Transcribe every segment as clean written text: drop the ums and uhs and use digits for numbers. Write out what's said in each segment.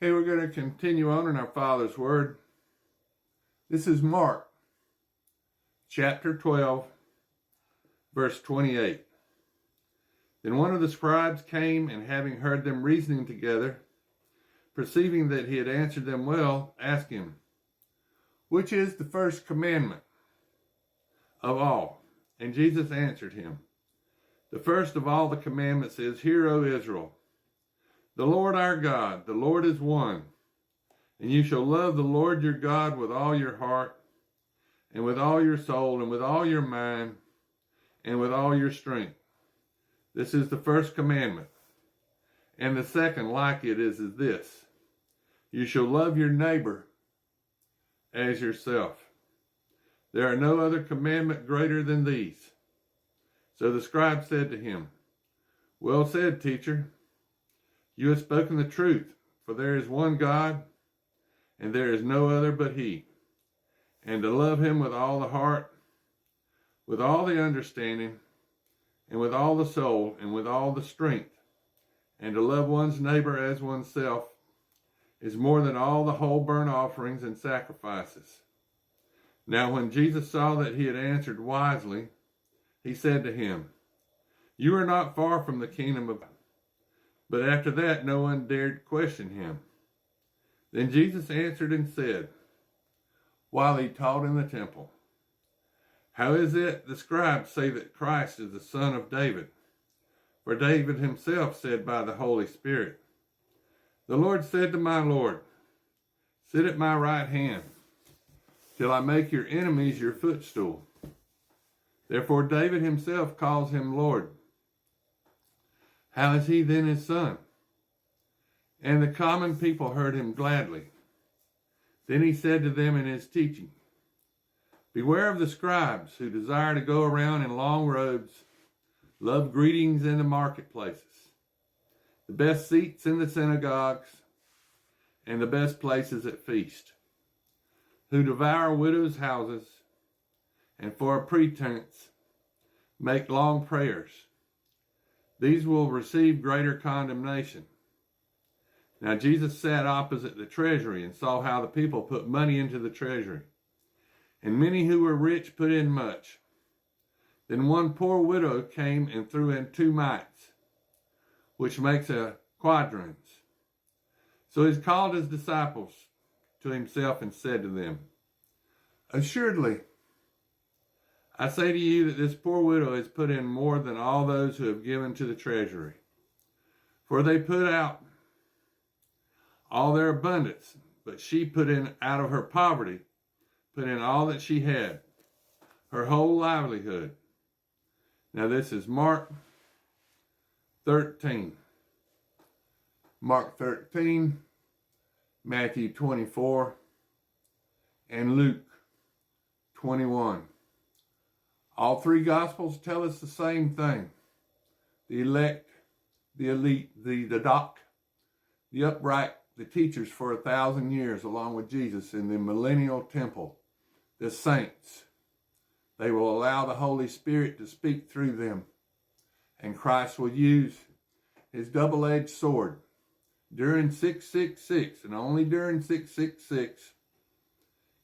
Okay, we're going to continue on in our Father's Word. This is Mark, chapter 12, verse 28. Then one of the scribes came, and having heard them reasoning together, perceiving that he had answered them well, asked him, "Which is the first commandment of all?" And Jesus answered him, "The first of all the commandments is, Hear, O Israel, the Lord our God, the Lord is one. And you shall love the Lord your God with all your heart, and with all your soul, and with all your mind, and with all your strength. This is the first commandment. And the second like it is this: you shall love your neighbor as yourself. There are no other commandment greater than these." So the scribe said to him, "Well said, teacher. You have spoken the truth, for there is one God, and there is no other but He. And to love Him with all the heart, with all the understanding, and with all the soul, and with all the strength, and to love one's neighbor as oneself, is more than all the whole burnt offerings and sacrifices." Now when Jesus saw that he had answered wisely, he said to him, "You are not far from the kingdom of God." But after that, no one dared question him. Then Jesus answered and said, while he taught in the temple, "How is it the scribes say that Christ is the son of David? For David himself said by the Holy Spirit, 'The Lord said to my Lord, Sit at my right hand, till I make your enemies your footstool.' Therefore David himself calls him Lord. How is he then his son?" And the common people heard him gladly. Then he said to them in his teaching, "Beware of the scribes who desire to go around in long robes, love greetings in the marketplaces, the best seats in the synagogues, and the best places at feast, who devour widows' houses, and for a pretense make long prayers. These will receive greater condemnation." Now Jesus sat opposite the treasury and saw how the people put money into the treasury. And many who were rich put in much. Then one poor widow came and threw in 2 mites, which makes a quadrans. So he called his disciples to himself and said to them, "Assuredly, I say to you that this poor widow has put in more than all those who have given to the treasury. For they put out all their abundance, but she put in out of her poverty, put in all that she had, her whole livelihood." Now this is Mark 13. Mark 13, Matthew 24, and Luke 21. All 3 Gospels tell us the same thing. The elect, the elite, the doc, the upright, the teachers for 1,000 years along with Jesus in the millennial temple, the saints. They will allow the Holy Spirit to speak through them, and Christ will use his double-edged sword. During 666, and only during 666,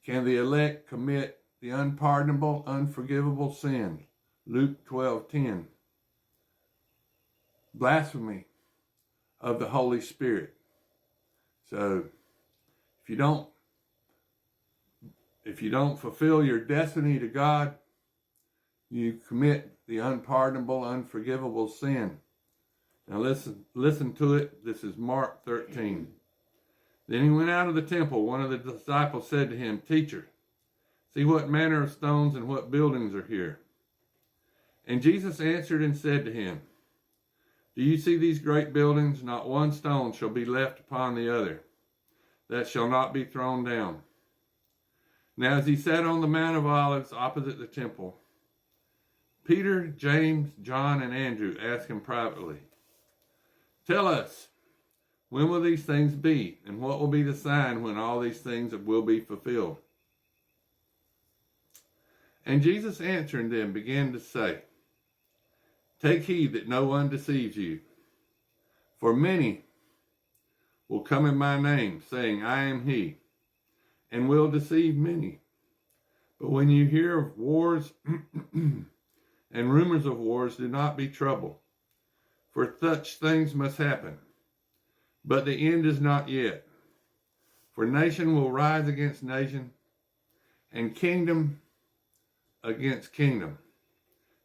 can the elect commit the unpardonable, unforgivable sin. Luke 12:10. Blasphemy of the Holy Spirit. So if you don't fulfill your destiny to God, you commit the unpardonable, unforgivable sin. Now listen to it. This is Mark 13. Then he went out of the temple. One of the disciples said to him, "Teacher, see what manner of stones and what buildings are here." And Jesus answered and said to him, "Do you see these great buildings? Not one stone shall be left upon the other that shall not be thrown down." Now as he sat on the Mount of Olives opposite the temple, Peter, James, John, and Andrew asked him privately, "Tell us, when will these things be? And what will be the sign when all these things will be fulfilled?" And Jesus answering them began to say, "Take heed that no one deceives you. For many will come in my name, saying, I am he, and will deceive many. But when you hear of wars and rumors of wars, do not be troubled, for such things must happen. But the end is not yet. For nation will rise against nation, and kingdom against kingdom.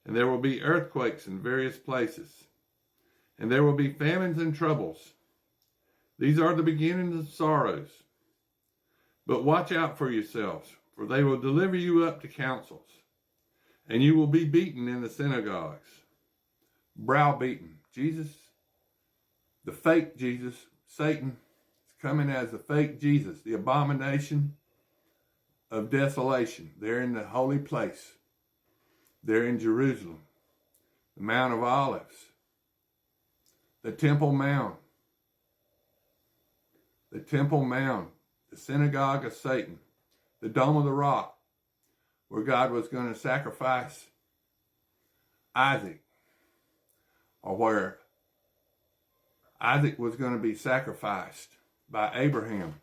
And there will be earthquakes in various places, and there will be famines and troubles. These are the beginnings of sorrows. But watch out for yourselves, for they will deliver you up to councils, and you will be beaten in the synagogues. Browbeaten. Jesus, the fake Jesus, Satan, is coming as the fake Jesus, the abomination of desolation. They're in the holy place. They're in Jerusalem, the Mount of Olives, the Temple Mount, the synagogue of Satan, the Dome of the Rock, where God was going to sacrifice Isaac, or where Isaac was going to be sacrificed by Abraham.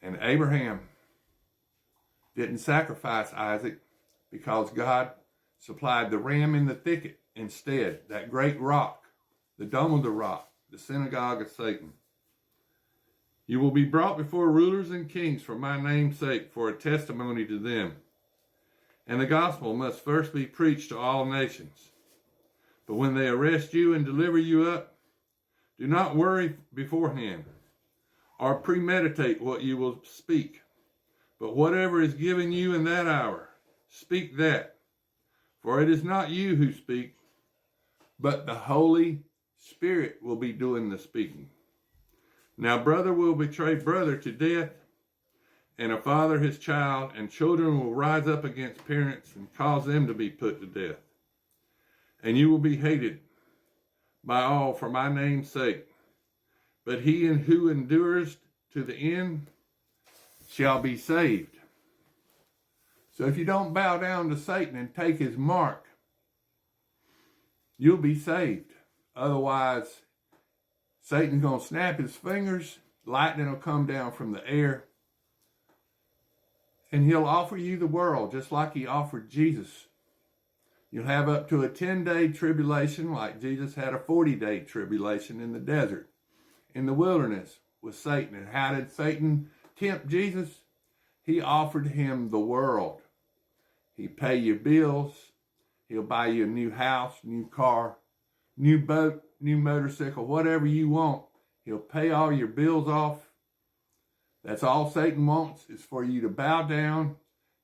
And Abraham didn't sacrifice Isaac because God supplied the ram in the thicket instead, that great rock, the Dome of the Rock, the synagogue of Satan. You will be brought before rulers and kings for my name's sake, for a testimony to them. And the gospel must first be preached to all nations. But when they arrest you and deliver you up, do not worry beforehand or premeditate what you will speak. But whatever is given you in that hour, speak that. For it is not you who speak, but the Holy Spirit will be doing the speaking. Now brother will betray brother to death, and a father his child, and children will rise up against parents and cause them to be put to death. And you will be hated by all for my name's sake. But he who endures to the end shall be saved. So if you don't bow down to Satan and take his mark, you'll be saved. Otherwise, Satan's going to snap his fingers, lightning will come down from the air, and he'll offer you the world just like he offered Jesus. You'll have up to a 10-day tribulation like Jesus had a 40-day tribulation in the desert, in the wilderness with Satan. And how did Satan tempt Jesus? He offered him the world. He'd pay your bills. He'll buy you a new house, new car, new boat, new motorcycle, whatever you want. He'll pay all your bills off. That's all Satan wants, is for you to bow down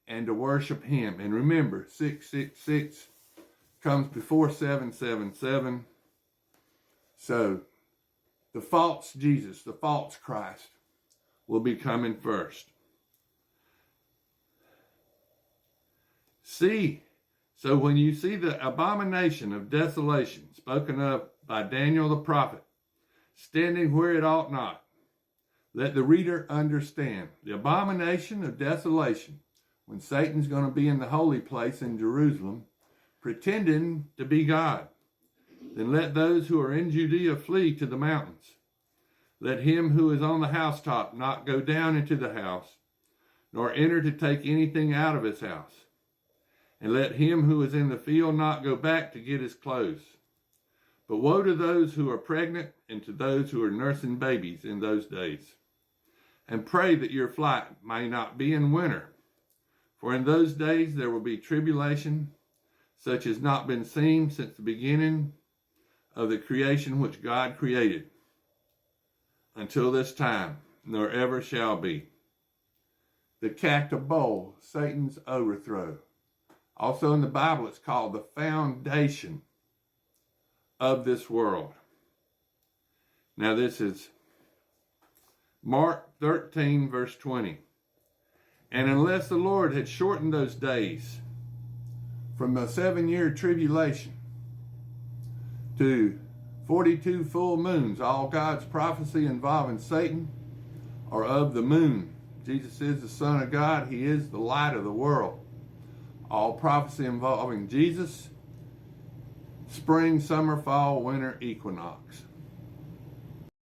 and to worship him. And remember, 666 comes before 777. So the false Jesus, the false Christ, will be coming first. So when you see the abomination of desolation spoken of by Daniel the prophet, standing where it ought not, let the reader understand. The abomination of desolation, when Satan's going to be in the holy place in Jerusalem, pretending to be God. Then let those who are in Judea flee to the mountains. Let him who is on the housetop not go down into the house, nor enter to take anything out of his house. And let him who is in the field not go back to get his clothes. But woe to those who are pregnant and to those who are nursing babies in those days. And pray that your flight may not be in winter. For in those days there will be tribulation, such as not been seen since the beginning of the creation which God created, until this time, nor ever shall be. The Cactabole, Satan's overthrow. Also in the Bible, it's called the foundation of this world. Now this is Mark 13, verse 20. And unless the Lord had shortened those days from the 7-year tribulation to 42 full moons, all God's prophecy involving Satan are of the moon. Jesus is the Son of God. He is the light of the world. All prophecy involving Jesus, spring, summer, fall, winter, equinox.